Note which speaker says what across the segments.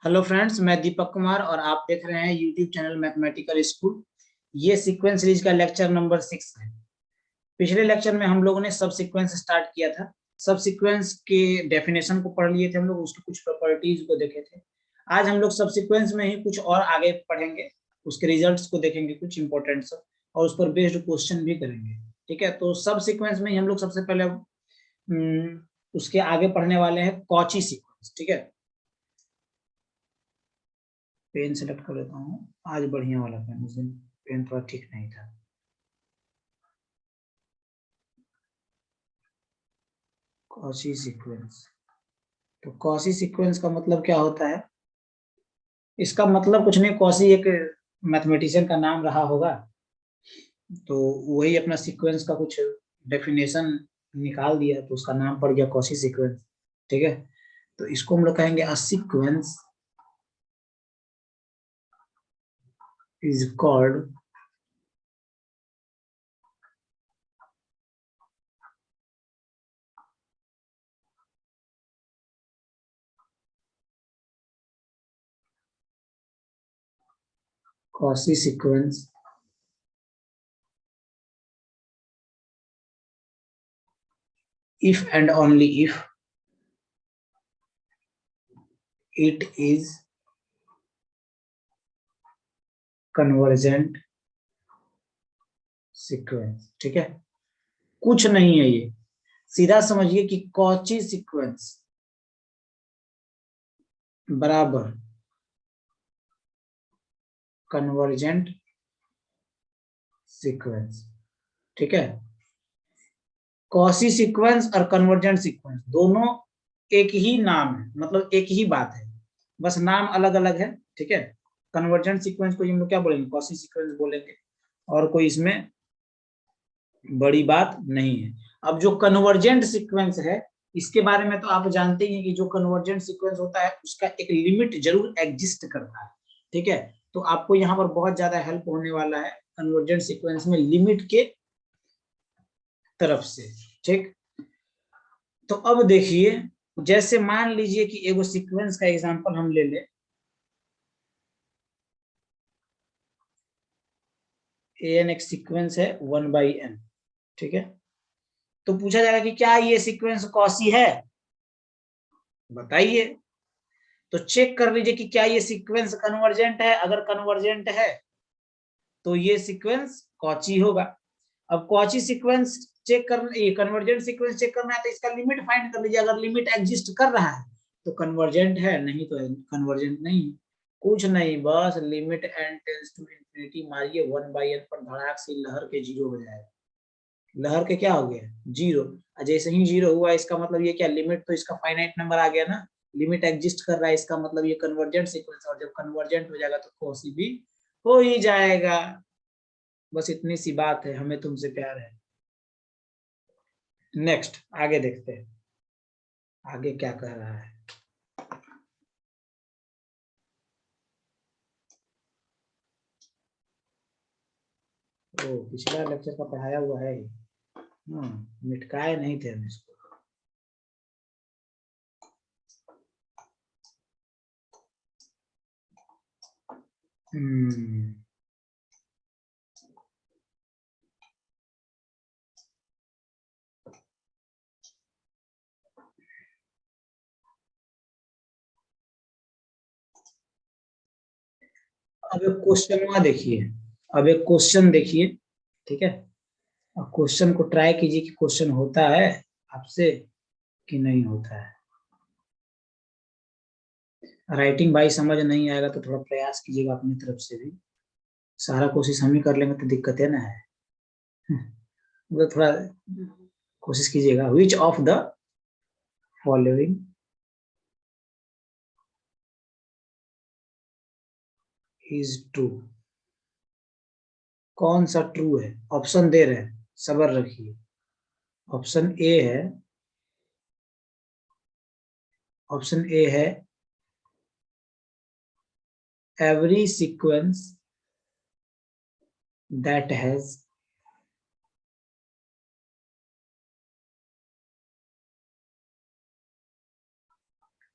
Speaker 1: Hello friends, मैं दीपक कुमार और आप देख रहे हैं यूट्यूब चैनल मैथमेटिकल स्कूल। ये सीक्वेंस सीरीज का लेक्चर नंबर 6 है। पिछले लेक्चर में हम लोगों ने सब सीक्वेंस स्टार्ट किया था। सब सीक्वेंस के डेफिनेशन को पढ़ लिए थे हम लोग, उसकी कुछ प्रॉपर्टीज को देखे थे। आज हम लोग सब सीक्वेंस में ही कुछ और आगे पढ़ेंगे, उसके रिजल्ट्स को देखेंगे कुछ इंपॉर्टेंट सब, और उस पर बेस्ड क्वेश्चन भी करेंगे। ठीक है, तो सब सीक्वेंस में ही हम लोग सबसे पहले उसके आगे पढ़ने वाले हैं कॉची सीक्वेंस। ठीक है, पेन सेलेक्ट कर लेता हूँ। आज बढ़िया वाला पेन, उस दिन पेन थोड़ा ठीक नहीं था। Cauchy sequence. तो कॉची सीक्वेंस का मतलब क्या होता है? इसका मतलब कुछ नहीं, कॉची एक मैथमेटिशियन का नाम रहा होगा, तो वही अपना सीक्वेंस का कुछ डेफिनेशन निकाल दिया, तो उसका नाम पड़ गया कॉची सीक्वेंस। ठीक है, तो इसको हम लोग कहेंगे a sequence is called Cauchy sequence if and only if it is convergent sequence. ठीक है, कुछ नहीं है ये, सीधा समझिए कि कॉची सीक्वेंस बराबर कन्वर्जेंट सीक्वेंस। ठीक है, कॉची सीक्वेंस और कन्वर्जेंट सीक्वेंस दोनों एक ही नाम है, मतलब एक ही बात है, बस नाम अलग अलग है। ठीक है, कन्वर्जेंट सीक्वेंस को हम लोग क्या बोलेंगे? कॉची सीक्वेंस बोलेंगे, और कोई इसमें बड़ी बात नहीं है। अब जो कन्वर्जेंट सीक्वेंस है, इसके बारे में तो आप जानते ही हैं कि जो कन्वर्जेंट सीक्वेंस होता है उसका एक लिमिट जरूर एग्जिस्ट करता है। ठीक है, तो आपको यहाँ पर बहुत ज्यादा हेल्प होने वाला है कन्वर्जेंट सीक्वेंस में लिमिट के तरफ से। ठीक, तो अब देखिए, जैसे मान लीजिए कि एगो सीक्वेंस का एग्जांपल हम ले ले, एन एक सीक्वेंस है 1/n। ठीक है, तो पूछा जाएगा कि क्या ये सीक्वेंस कॉची है, बताइए। तो चेक कर लीजिए कि क्या ये सीक्वेंस कन्वर्जेंट है। अगर कन्वर्जेंट है तो ये सीक्वेंस कॉची होगा। अब कॉची सीक्वेंस चेक कर, ये कन्वर्जेंट सीक्वेंस चेक करना है तो इसका लिमिट फाइंड कर लीजिए। अगर लिमिट एग्जिस्ट कर रहा है तो कन्वर्जेंट है, नहीं तो कन्वर्जेंट नहीं। कुछ नहीं, बस limit n tends to infinity मारिए, 1/n पर धड़ाक से लहर के जीरो हो जाएगा। लहर के क्या हो गया? जीरो। जैसे ही जीरो हुआ इसका मतलब ये क्या, लिमिट तो इसका फाइनाइट नंबर आ गया ना, लिमिट एग्जिस्ट कर रहा है, इसका मतलब ये कन्वर्जेंट सीक्वेंस, और जब कन्वर्जेंट हो जाएगा तो कॉची भी हो ही जाएगा। बस इतनी सी बात है, हमें तुमसे प्यार है। नेक्स्ट आगे देखते हैं, आगे क्या कह रहा है। ओ, पिछला लेक्चर का पढ़ाया हुआ है। मिटकाए नहीं थे हम इसको। हम्म अब एक क्वेश्चन देखिए, अब एक क्वेश्चन देखिए। ठीक है, और क्वेश्चन को ट्राई कीजिए कि क्वेश्चन होता है आपसे कि नहीं होता है। राइटिंग भाई समझ नहीं आएगा तो थोड़ा प्रयास कीजिएगा अपनी तरफ से भी। सारा कोशिश हम ही कर लेंगे तो दिक्कत है ना है। मतलब थोड़ा कोशिश कीजिएगा। विच of the following is true? कौन सा ट्रू है? ऑप्शन दे रहे हैं, सबर रखिए। ऑप्शन ए है, ऑप्शन ए है every sequence that has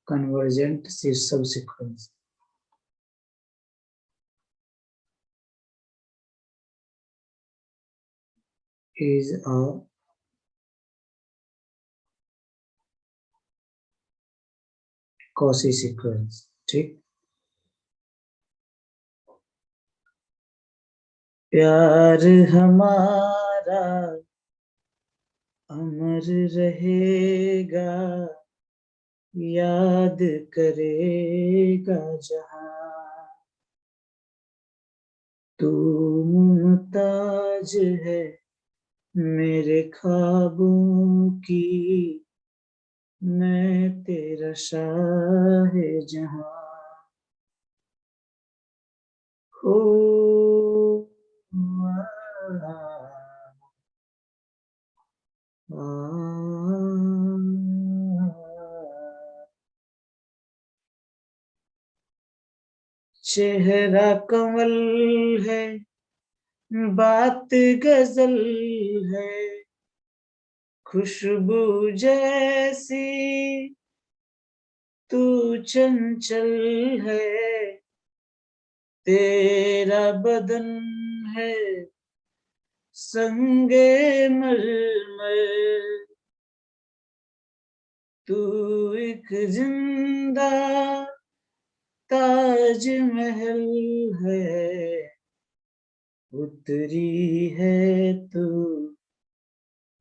Speaker 1: convergent subsequence। is a Cauchy sequence। ठीक, प्यार हमारा अमर रहेगा, याद करेगा जहां, तू मुमताज है मेरे ख्वाबों की, मैं तेरा शाहे जहां। हो चेहरा कमल है, बात गजल है, खुशबू जैसी तू चंचल है, तेरा बदन है संगे मरमर, तू एक जिंदा ताज महल है, उतरी है तू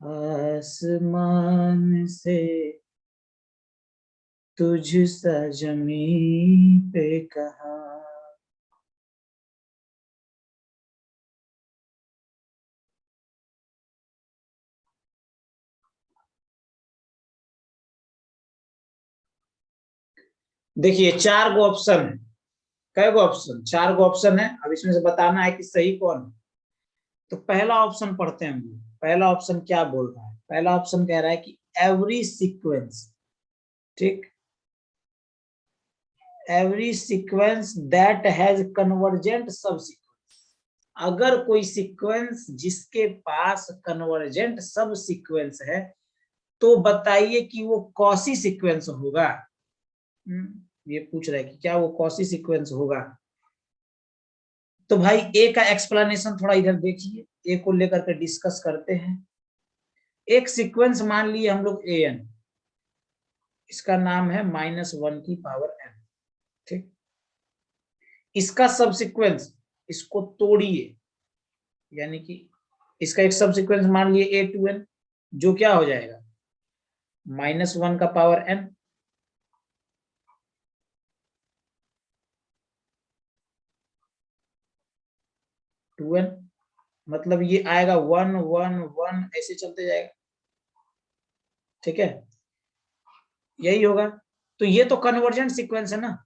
Speaker 1: आसमान से, तुझ सा जमीन पे कहाँ। देखिए 4 गो ऑप्शन है, कै गो ऑप्शन, 4 गो ऑप्शन है। अब इसमें से बताना है कि सही कौन है। तो पहला ऑप्शन पढ़ते हैं हम लोग। पहला ऑप्शन क्या बोल रहा है? पहला ऑप्शन कह रहा है कि एवरी सीक्वेंस, ठीक, every sequence that has convergent सब सीक्वेंस। अगर कोई सीक्वेंस जिसके पास कन्वर्जेंट सब सीक्वेंस है तो बताइए कि वो कौसी सीक्वेंस होगा। ये पूछ रहा है कि क्या वो कौसी सीक्वेंस होगा। तो भाई ए का एक्सप्लेनेशन थोड़ा इधर देखिए, ए को लेकर के डिस्कस करते हैं। एक सीक्वेंस मान लिए हम लोग ए एन, इसका नाम है -1 की पावर n, ठीक। इसका सब सीक्वेंस, इसको तोड़िए, यानी कि इसका एक सब सीक्वेंस मान लिए A2n, जो क्या हो जाएगा -1 का पावर n, टू एन, मतलब ये आएगा 1 1 1 ऐसे चलते जाएगा, ठीक है, यही होगा। तो ये तो कन्वर्जेंट सीक्वेंस है ना,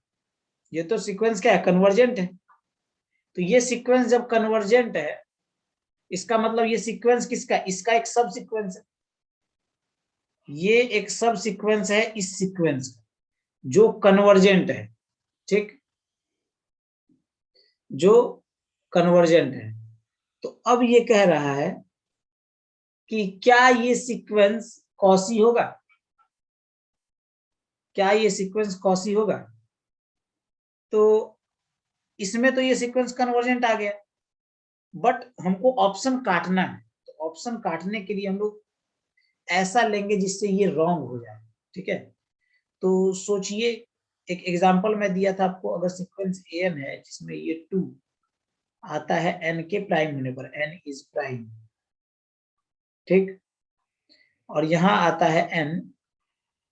Speaker 1: ये तो सीक्वेंस क्या है, कन्वर्जेंट है। तो ये सीक्वेंस जब कन्वर्जेंट है, इसका मतलब ये सीक्वेंस किसका, इसका एक सब सीक्वेंस है। ये एक सब सीक्वेंस है इस सीक्वेंस का, जो कन्वर्जेंट है, ठीक, जो कन्वर्जेंट है। तो अब ये कह रहा है कि क्या ये सीक्वेंस कौसी होगा, क्या ये सीक्वेंस कौसी होगा। तो इसमें तो ये सीक्वेंस कन्वर्जेंट आ गया, बट हमको ऑप्शन काटना है। तो ऑप्शन काटने के लिए हम लोग ऐसा लेंगे जिससे ये रॉन्ग हो जाए, ठीक है। तो सोचिए, एक एग्जांपल मैं दिया था आपको, अगर सीक्वेंस एन है जिसमें ये 2 आता है n के प्राइम होने पर, n इज प्राइम, ठीक, और यहां आता है n,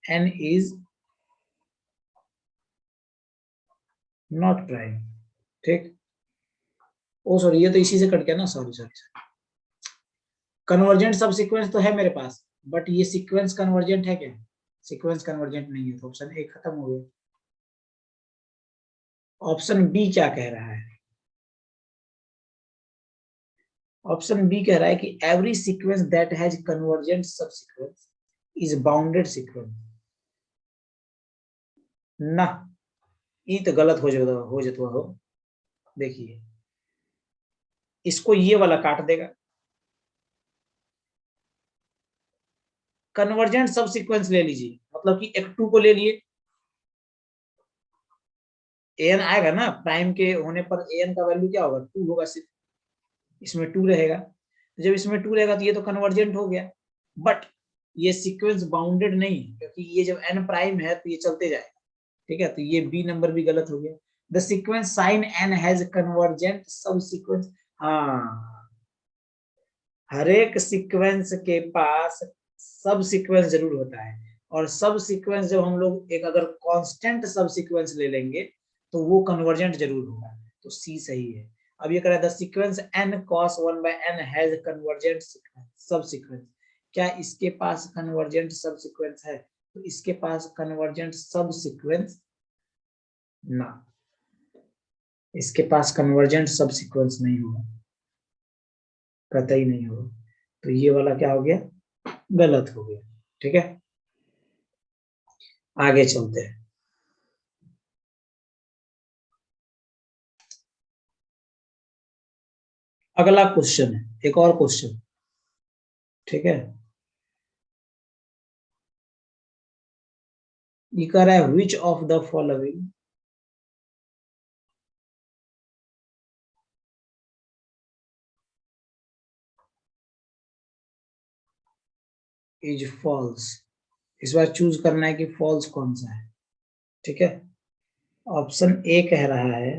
Speaker 1: n is not prime, ठीक। ओ सॉरी, ये तो इसी से कट गया ना, सॉरी सॉरी। कन्वर्जेंट सब सीक्वेंस तो है मेरे पास, बट ये सीक्वेंस कन्वर्जेंट है क्या? सीक्वेंस कन्वर्जेंट नहीं है, तो ऑप्शन ए खत्म हो गया। ऑप्शन बी क्या कह रहा है? ऑप्शन बी कह रहा है कि every sequence that has convergent सब सीक्वेंस इज बाउंडेड सीक्वेंस। ना, ये तो गलत हो जाता हो। देखिए, इसको ये वाला काट देगा, कन्वर्जेंट सब सीक्वेंस ले लीजिए, मतलब कि एक 2 को ले लिए, एन आएगा ना, प्राइम के होने पर एन का वैल्यू क्या होगा, 2 होगा, सिर्फ इसमें 2 रहेगा। जब इसमें 2 रहेगा तो ये तो कन्वर्जेंट हो गया, बट ये सीक्वेंस बाउंडेड नहीं, क्योंकि ये जब n प्राइम है तो ये चलते जाएगा, ठीक है, तो ये बी नंबर भी गलत हो गया। The sequence sine n has convergent subsequence, हाँ, हर एक सीक्वेंस के पास सब सीक्वेंस जरूर होता है, और सब सीक्वेंस जब हम लोग एक अगर कांस्टेंट सब सीक्वेंस ले लेंगे तो वो कन्वर्जेंट जरूर होगा, तो सी सही है। अब ये कह रहा है the sequence n cos 1/n has convergent सब सीक्वेंस, क्या इसके पास कन्वर्जेंट सब सीक्वेंस है? तो इसके पास कन्वर्जेंट सब सीक्वेंस ना, इसके पास कन्वर्जेंट सब सीक्वेंस नहीं होगा, कतई नहीं होगा, तो ये वाला क्या हो गया, गलत हो गया। ठीक है, आगे चलते हैं। अगला क्वेश्चन है, एक और क्वेश्चन, ठीक है, ये कह रहा है which of the following is false, इस बार चूज करना है कि फॉल्स कौन सा है। ठीक है, ऑप्शन ए कह रहा है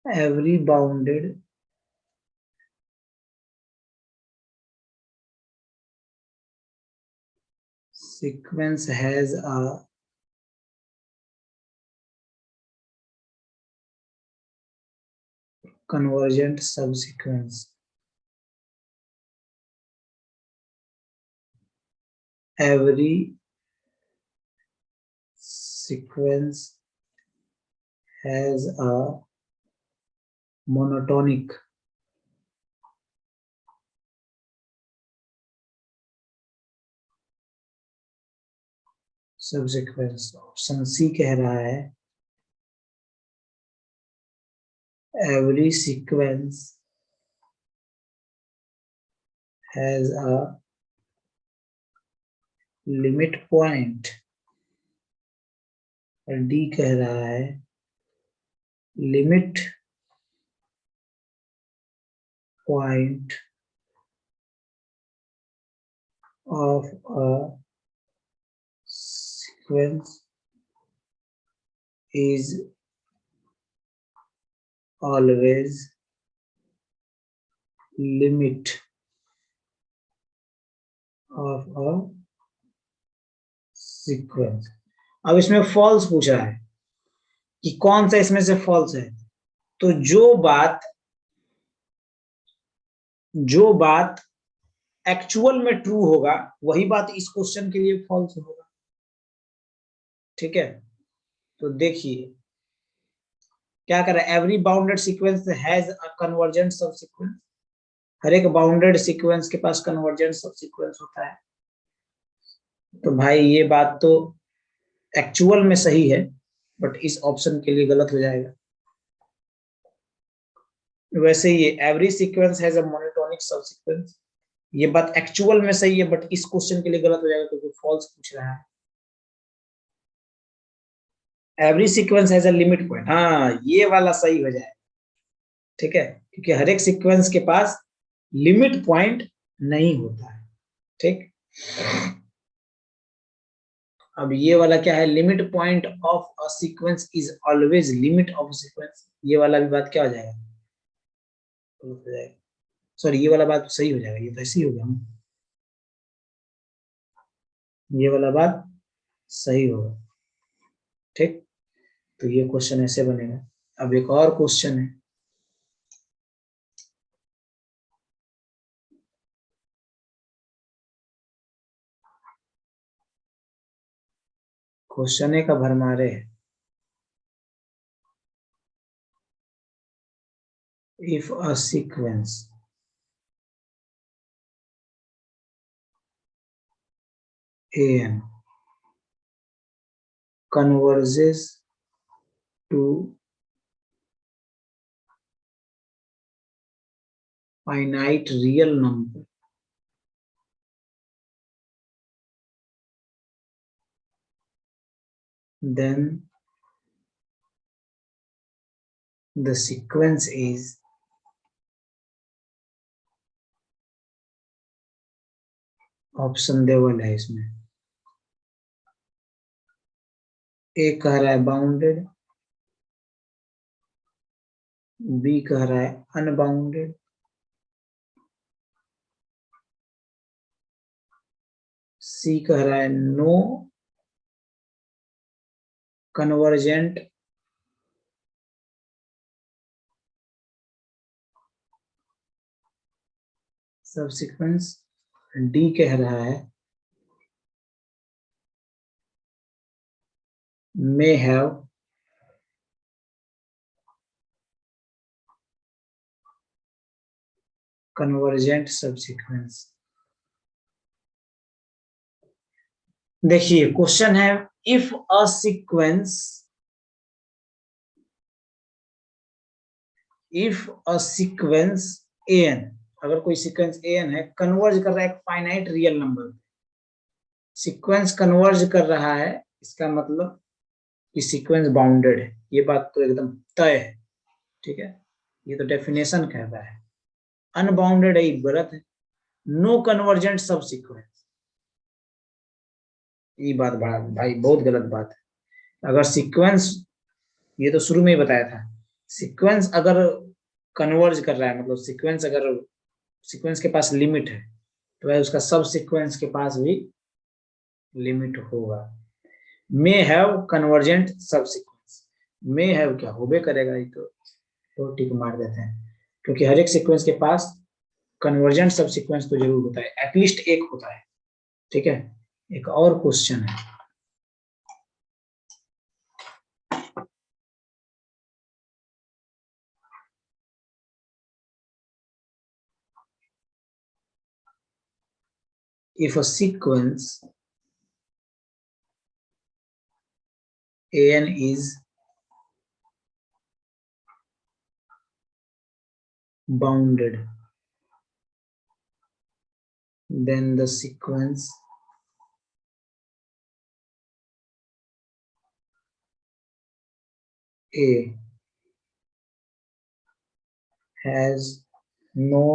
Speaker 1: every bounded sequence has a convergent subsequence, every sequence has a monotonic subsequence। Option C कह रहा है every sequence has a limit point, और डी कह रहा है limit point of a sequence is always limit of a sequence। अब इसमें false पूछा है कि कौन सा इसमें से फॉल्स है, तो जो बात एक्चुअल में ट्रू होगा वही बात इस क्वेश्चन के लिए फॉल्स होगा। ठीक है, तो देखिए क्या कर रहा है, every bounded sequence has a convergent सब सीक्वेंस, हर एक बाउंडेड सीक्वेंस के पास कन्वर्जेंट सब सीक्वेंस होता है, तो भाई ये बात तो एक्चुअल में सही है, बट इस ऑप्शन के लिए गलत हो जाएगा। वैसे ये every sequence has a monotonic सब सीक्वेंस, ये बात एक्चुअल में सही है, बट इस क्वेश्चन के लिए गलत हो जाएगा क्योंकि फॉल्स पूछ रहा है। Every sequence has a limit point, हाँ ये वाला सही हो जाए। ठीक है, क्योंकि हर एक सीक्वेंस के पास लिमिट पॉइंट नहीं होता है। ठीक, अब ये वाला क्या है, limit point of a sequence is always limit of sequence, ये वाला भी बात क्या हो जाएगा, हो जाएगा, सॉरी ये वाला बात सही हो जाएगा, ये तो ऐसे ही हो गया ना, ये वाला बात सही होगा। ठीक, तो ये क्वेश्चन ऐसे बनेगा। अब एक और क्वेश्चन है, क्वेश्चन ए का भरमारे है, if a sequence an converges to finite real number, then the sequence is ऑप्शन देवल है इसमें। ए कह रहा है बाउंडेड, बी कह रहा है अनबाउंडेड, सी कह रहा है नो कन्वर्जेंट, सब सीक्वेंस, डी कह रहा है may have convergent subsequence। देखिए क्वेश्चन है, if a sequence, if a sequence an, अगर कोई सीक्वेंस an है, कन्वर्ज कर रहा है एक finite real number, sequence converge कर रहा है, इसका मतलब कि सीक्वेंस बाउंडेड है, ये बात तो एकदम तय है, ठीक है, ये तो डेफिनेशन कहता है। अनबाउंडेड है, ये गलत है। नो कन्वर्जेंट सब सीक्वेंस, ये बात बड़ा भाई बहुत गलत बात है। अगर सीक्वेंस, ये तो शुरू में ही बताया था, सीक्वेंस अगर कन्वर्ज कर रहा है, मतलब सीक्वेंस अगर, सीक्वेंस के पास लिमिट है, तो भाई उसका सब सीक्वेंस के पास भी लिमिट होगा। मे हैव कन्वर्जेंट सब सीक्वेंस, मे हैव क्या होबे करेगा, ये तो टिक मार देते हैं, क्योंकि हर एक सीक्वेंस के पास कन्वर्जेंट सब सीक्वेंस तो जरूर होता है, एटलीस्ट एक होता है, ठीक है। एक और क्वेश्चन है, if a sequence an is bounded, then the sequence A has no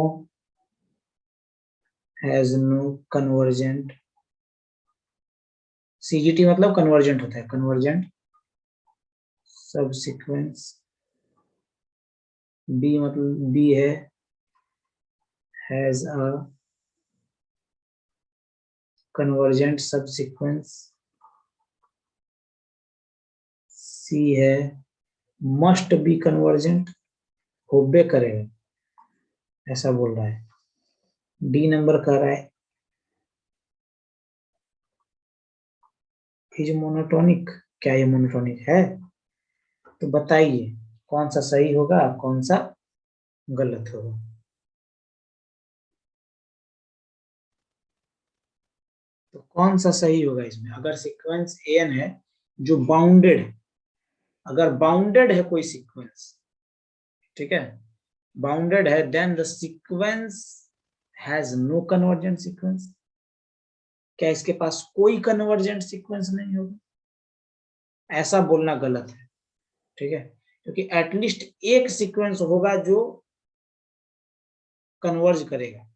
Speaker 1: convergent, CGT मतलब कन्वर्जेंट होता है, कन्वर्जेंट सबसीक्वेंस, बी मतलब बी है हैज अ कन्वर्जेंट सबसीक्वेंस, सी है मस्ट बी कन्वर्जेंट, होबे करेगा ऐसा बोल रहा है। डी नंबर कह रहा है इज मोनोटोनिक, क्या ये मोनोटोनिक है? तो बताइए कौन सा सही होगा, कौन सा गलत होगा। तो कौन सा सही होगा इसमें, अगर सीक्वेंस एन है जो बाउंडेड है, अगर बाउंडेड है कोई सीक्वेंस, ठीक है, बाउंडेड है, then the sequence has no convergent sequence, क्या इसके पास कोई कन्वर्जेंट सीक्वेंस नहीं होगा, ऐसा बोलना गलत है, ठीक है, क्योंकि एटलीस्ट एक सीक्वेंस होगा जो कन्वर्ज करेगा,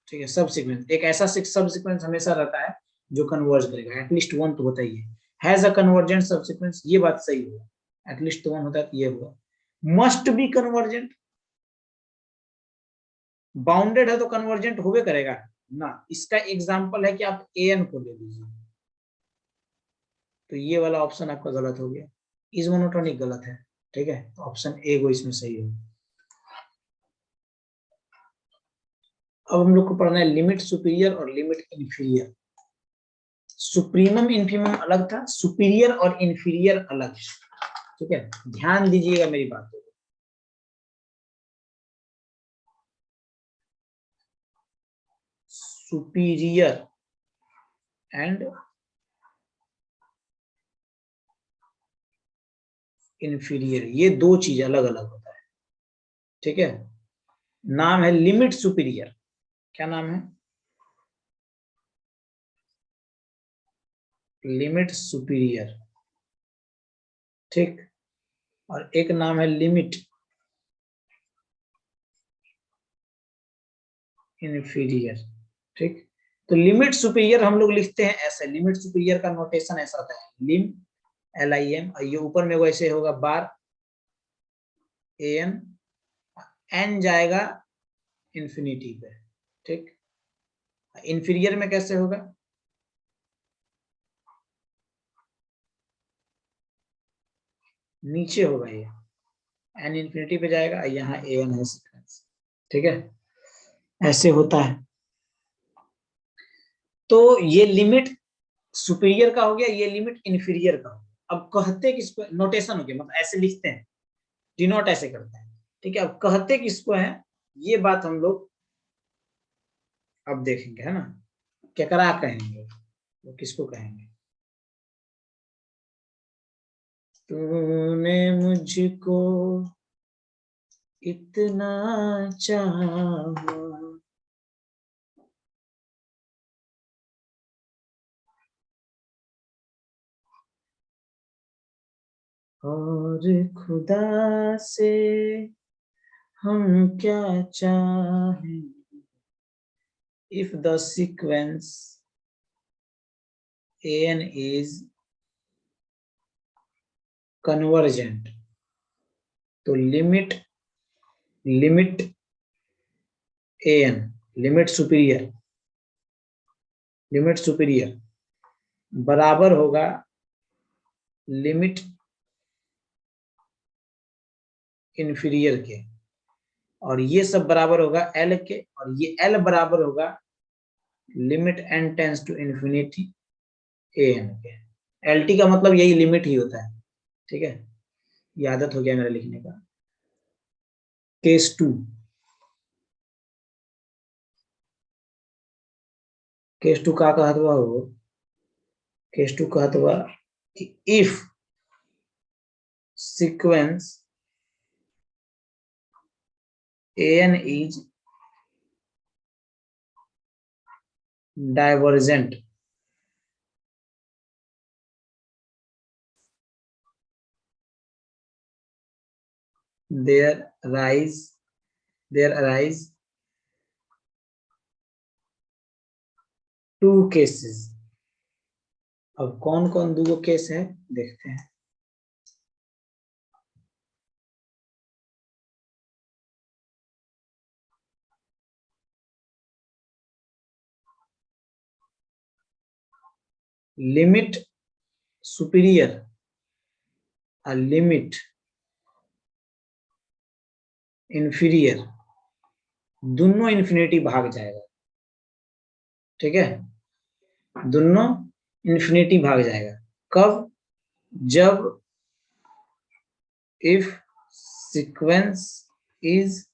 Speaker 1: ठीक है, सब सीक्वेंस, एक ऐसा सब सीक्वेंस हमेशा रहता है जो कन्वर्ज करेगा, एटलीस्ट वन तो होता ही है, हैज अ कन्वर्जेंट सब सीक्वेंस, ये बात सही होगा, एटलीस्ट तो वन होता है, तो ये होगा। मस्ट बी कन्वर्जेंट, बाउंडेड है तो कन्वर्जेंट होबे करेगा ना, इसका एग्जांपल है कि आप एन को ले लीजिए, तो ये वाला ऑप्शन आपका गलत हो गया, इज मोनोटोनिक गलत है, ठीक है, तो ऑप्शन ए को इसमें सही है। अब हम लोग को पढ़ना है लिमिट सुपीरियर और लिमिट इंफीरियर। सुप्रीमम इन्फीमम अलग था, सुपीरियर और इंफीरियर अलग, ठीक है, ध्यान दीजिएगा मेरी बातों को। सुपीरियर एंड इंफीरियर, ये दो चीज अलग अलग होता है, ठीक है। नाम है लिमिट सुपीरियर, क्या नाम है, लिमिट सुपीरियर, ठीक, और एक नाम है लिमिट इन्फीरियर, ठीक। तो लिमिट सुपीरियर हम लोग लिखते हैं ऐसे, लिमिट सुपीरियर का नोटेशन ऐसा होता है, लिम LIM, और ये ऊपर में वैसे होगा बार AN, N जाएगा इंफिनिटी पे, ठीक। इंफीरियर में कैसे होगा, नीचे होगा ये, N इंफिनिटी पे जाएगा, यहाँ AN है सीक्वेंस, ठीक है, ऐसे होता है। तो ये लिमिट सुपीरियर का हो गया, ये लिमिट इंफीरियर का हो गया। अब कहते किसको, नोटेशन हो गया, मतलब ऐसे लिखते हैं, डिनोट ऐसे करते हैं, ठीक है। अब कहते किसको है, ये बात हम लोग अब देखेंगे, है ना, केकरा कहेंगे, वो किसको कहेंगे। तूने मुझको इतना चाहा, और खुदा से हम क्या चाहें, if the sequence AN is convergent, तो लिमिट AN, लिमिट सुपीरियर बराबर होगा लिमिट इंफीरियर के, और ये सब बराबर होगा L के, और ये L बराबर होगा limit n tends to infinity AN के। LT का मतलब यही लिमिट ही होता है, ठीक है, ये आदत हो गया मेरा लिखने का। केस 2, केस 2 का कहत हुआ हो, केस 2 कहत हुआ कि if sequence AN is divergent, there arise two cases। अब कौन कौन दो केस है देखते हैं। लिमिट सुपीरियर और लिमिट इंफीरियर दोनों इंफिनिटी भाग जाएगा, ठीक है, दोनों इंफिनिटी भाग जाएगा। कब, जब if sequence is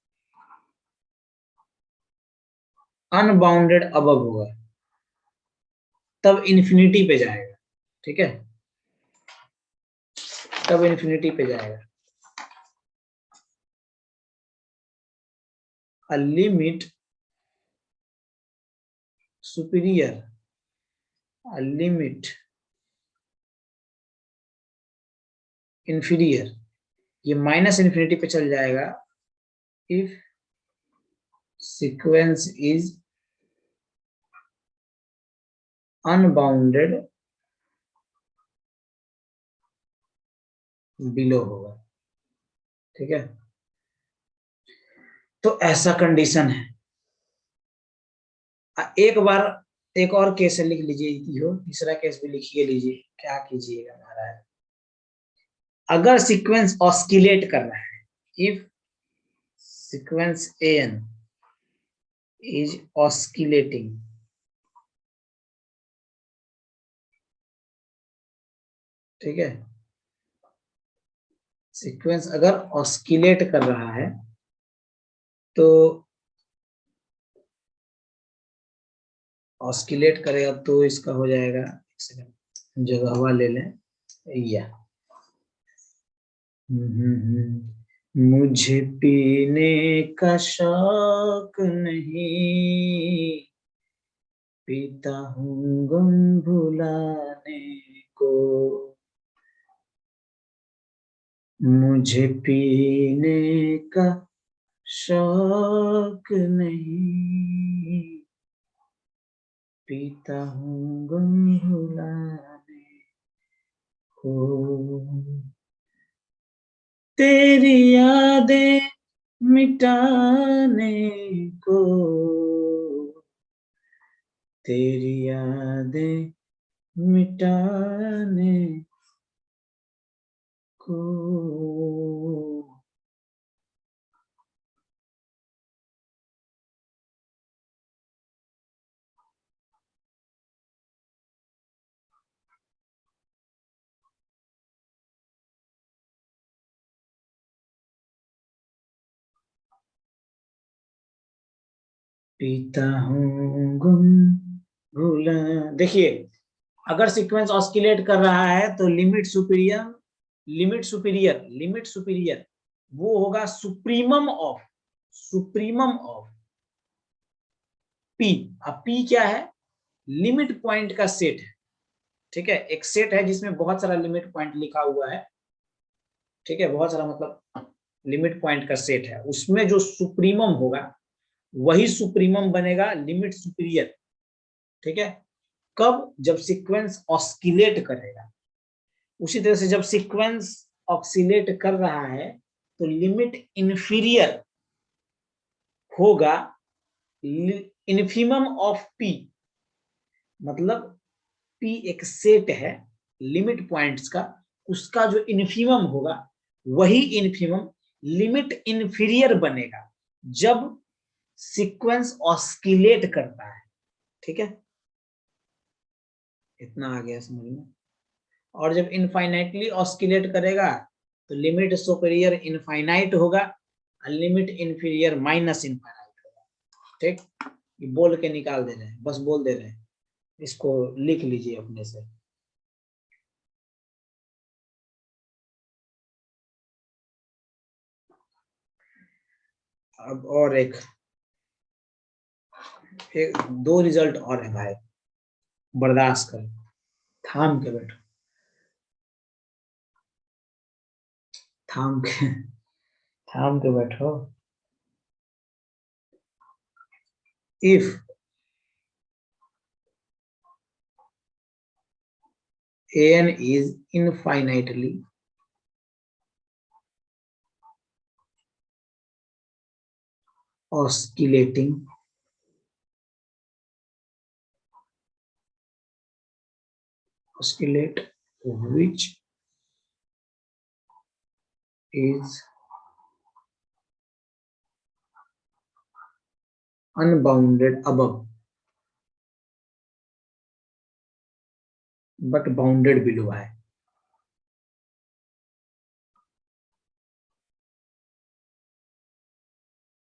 Speaker 1: unbounded above होगा, तब इंफिनिटी पे जाएगा, ठीक है, तब इंफिनिटी पे जाएगा। a limit superior, a limit inferior, ये माइनस इंफिनिटी पे चल जाएगा if sequence is unbounded below होगा, ठीक है। तो ऐसा कंडीशन है। एक बार एक और केस लिख लीजिए, हो तीसरा केस भी लिखिए लीजिए, क्या कीजिएगा महाराज। अगर सीक्वेंस ऑस्किलेट कर रहा है, if sequence AN is oscillating, ठीक है, सीक्वेंस अगर ऑस्किलेट कर रहा है तो ऑस्किलेट करेगा तो इसका हो जाएगा, एक सेकंड जगह हवा ले लें, या मुझे पीने का शौक नहीं, पीता हूँ गम भुलाने को, मुझे पीने का शौक नहीं, पीता हूँ गम भुलाने को, तेरी यादें मिटाने को, तेरी यादें मिटाने को। पीता हूँ गुम भूला। देखिए, अगर सीक्वेंस ऑस्किलेट कर रहा है तो लिमिट सुपीरियर वो होगा सुप्रीमम ऑफ पी। अब पी क्या है? लिमिट पॉइंट का सेट है। ठीक है, एक सेट है जिसमें बहुत सारा लिमिट पॉइंट लिखा हुआ है। ठीक है, बहुत सारा मतलब लिमिट पॉइंट का सेट है, उसमें जो सुप्रीमम होगा वही सुप्रीमम बनेगा लिमिट सुपीरियर। ठीक है, कब? जब सीक्वेंस ऑस्किलेट करेगा। उसी तरह से जब सीक्वेंस ऑक्सीलेट कर रहा है तो लिमिट इंफीरियर होगा इन्फीमम ऑफ पी। मतलब पी एक सेट है लिमिट पॉइंट्स का, उसका जो इन्फीमम होगा वही इन्फीमम लिमिट इंफीरियर बनेगा जब सीक्वेंस ऑस्किलेट करता है। ठीक है, इतना आ गया समझ में। और जब इनफाइनाइटली ऑस्किलेट करेगा तो लिमिट सुपीरियर इनफाइनाइट होगा, लिमिट इंफीरियर माइनस इनफाइनाइट होगा। ठीक, ये बोल के निकाल दे रहे हैं, बस बोल दे रहे हैं, इसको लिख लीजिए अपने से। अब और एक दो रिजल्ट और है भाई, बर्दाश्त करो, थाम के बैठो, थाम के थाम के बैठो। If an is infinitely oscillating oscillate which is unbounded above but bounded below है।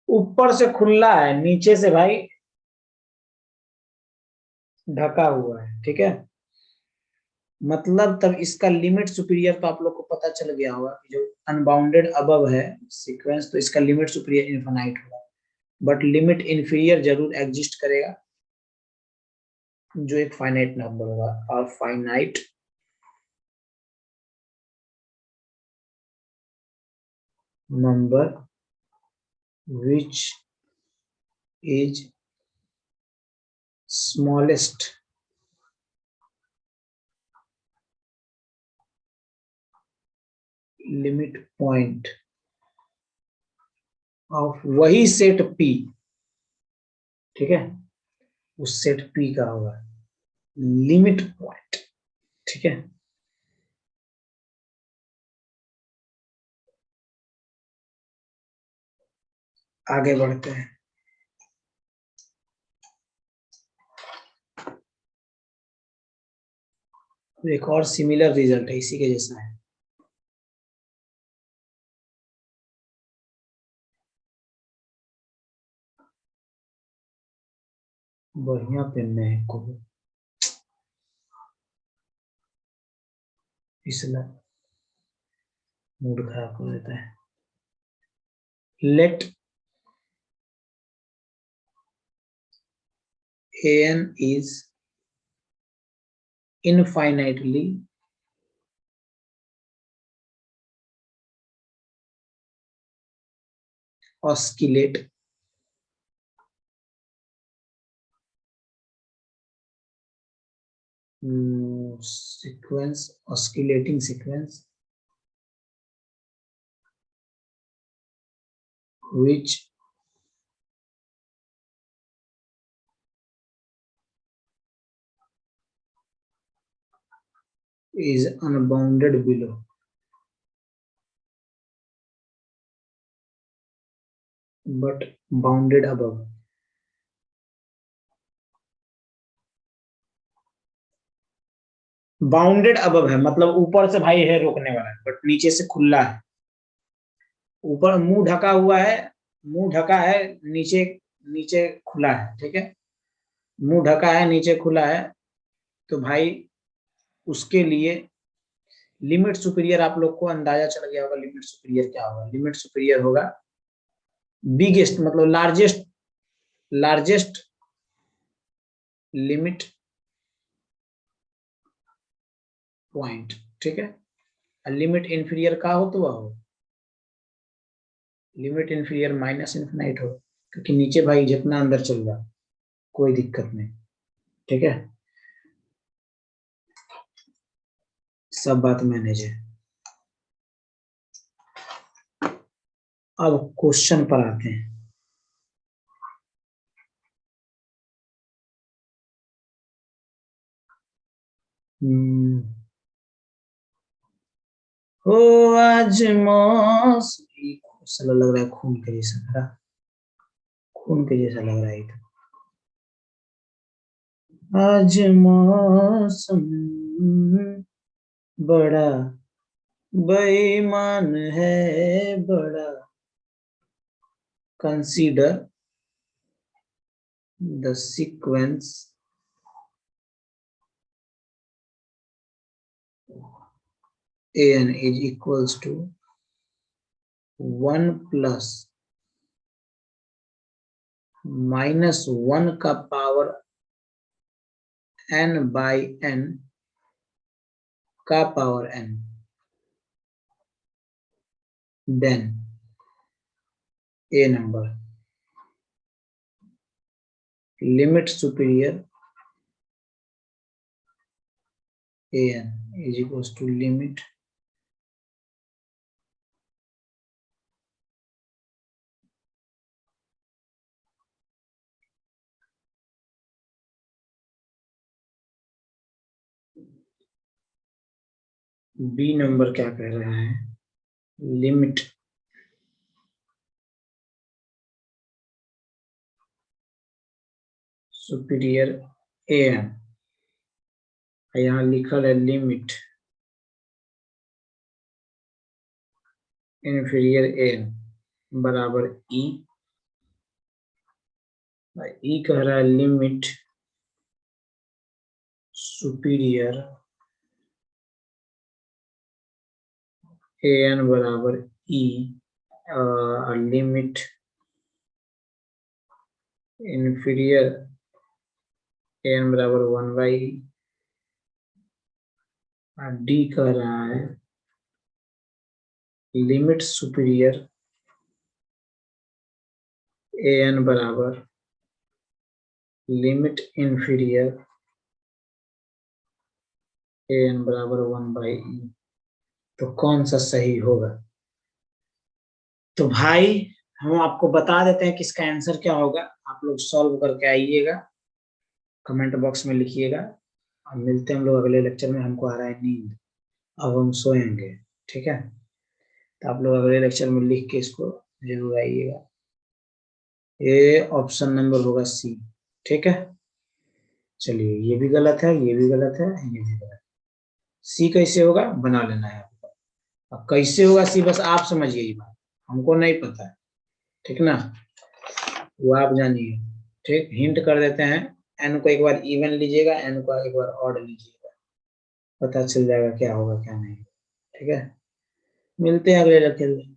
Speaker 1: ऊपर से खुला है, नीचे से भाई ढका हुआ है। ठीक है, मतलब तब इसका लिमिट सुपीरियर तो आप लोग को पता चल गया होगा कि जो अनबाउंडेड अबव है सीक्वेंस, तो इसका लिमिट सुपीरियर इनफाइनाइट होगा, बट लिमिट इंफीरियर जरूर एग्जिस्ट करेगा जो एक फाइनाइट नंबर होगा, और finite number which is smallest limit point of वही सेट P। ठीक है, उस सेट P का होगा लिमिट पॉइंट। ठीक है, आगे बढ़ते हैं। एक और सिमिलर रिजल्ट है, इसी के जैसा है। बढ़िया पेन है को इसलिए मूड खराब कर देता है। Let an is infinitely oscillate, sequence, oscillating sequence, which is unbounded below but bounded above. Bounded above है मतलब ऊपर से भाई है रोकने वाला है बट नीचे से खुला है, ऊपर मुंह ढका हुआ है, मुंह ढका है, नीचे नीचे खुला है, ठीक है, मुंह ढका है नीचे खुला है, तो भाई उसके लिए लिमिट सुपीरियर आप लोग को अंदाजा चल गया होगा। लिमिट सुपीरियर क्या होगा? लिमिट सुपीरियर होगा बिगेस्ट मतलब लार्जेस्ट, लार्जेस्ट लिमिट पॉइंट, ठीक है। लिमिट इंफीरियर का हो तो वह हो लिमिट इंफीरियर माइनस इन्फिनाइट हो, क्योंकि नीचे भाई जितना अंदर चल रहा कोई दिक्कत नहीं, ठीक है, सब बात मैनेज है। अब क्वेश्चन पर आते हैं। हो आज मौसम ऐसा लग रहा है खून के जैसा खड़ा, खून के जैसा लग रहा है तो आज मौसम बड़ा बेईमान है बड़ा, consider the sequence an is equals to 1 plus minus 1 का पावर n by n का power n, then a number limit superior an is equals to limit b number क्या कह रहा है? लिमिट सुपीरियर an, यहाँ लिखा है लिमिट इंफीरियर an बराबर e, e कह रहा है लिमिट सुपीरियर an बराबर e, लिमिट इंफीरियर an बराबर 1 बाई डी कह रहा है लिमिट सुपीरियर an बराबर लिमिट इंफीरियर an बराबर 1 बाई ई, तो कौन सा सही होगा? तो भाई हम आपको बता देते हैं कि इसका आंसर क्या होगा, आप लोग सॉल्व करके आइएगा, कमेंट बॉक्स में लिखिएगा। अब मिलते हैं हम लोग अगले लेक्चर में। हमको आ रहा है नींद, अब हम सोएंगे, ठीक है, तो आप लोग अगले लेक्चर में लिख के इसको जरूर आइएगा। ये ऑप्शन नंबर होगा सी, ठीक है। चलिए ये भी गलत है, ये भी गलत है, ये भी गलत है। सी कैसे होगा बना लेना है आपको। अब कैसे होगा सी बस आप समझिए ये बात, हमको नहीं पता है, ठीक ना, वो आप जानिए, ठीक। हिंट कर देते हैं, एन को एक बार इवन लीजिएगा, एन को एक बार ऑड लीजिएगा, पता चल जाएगा क्या होगा क्या नहीं, ठीक है। मिलते हैं अगले लेक्चर में।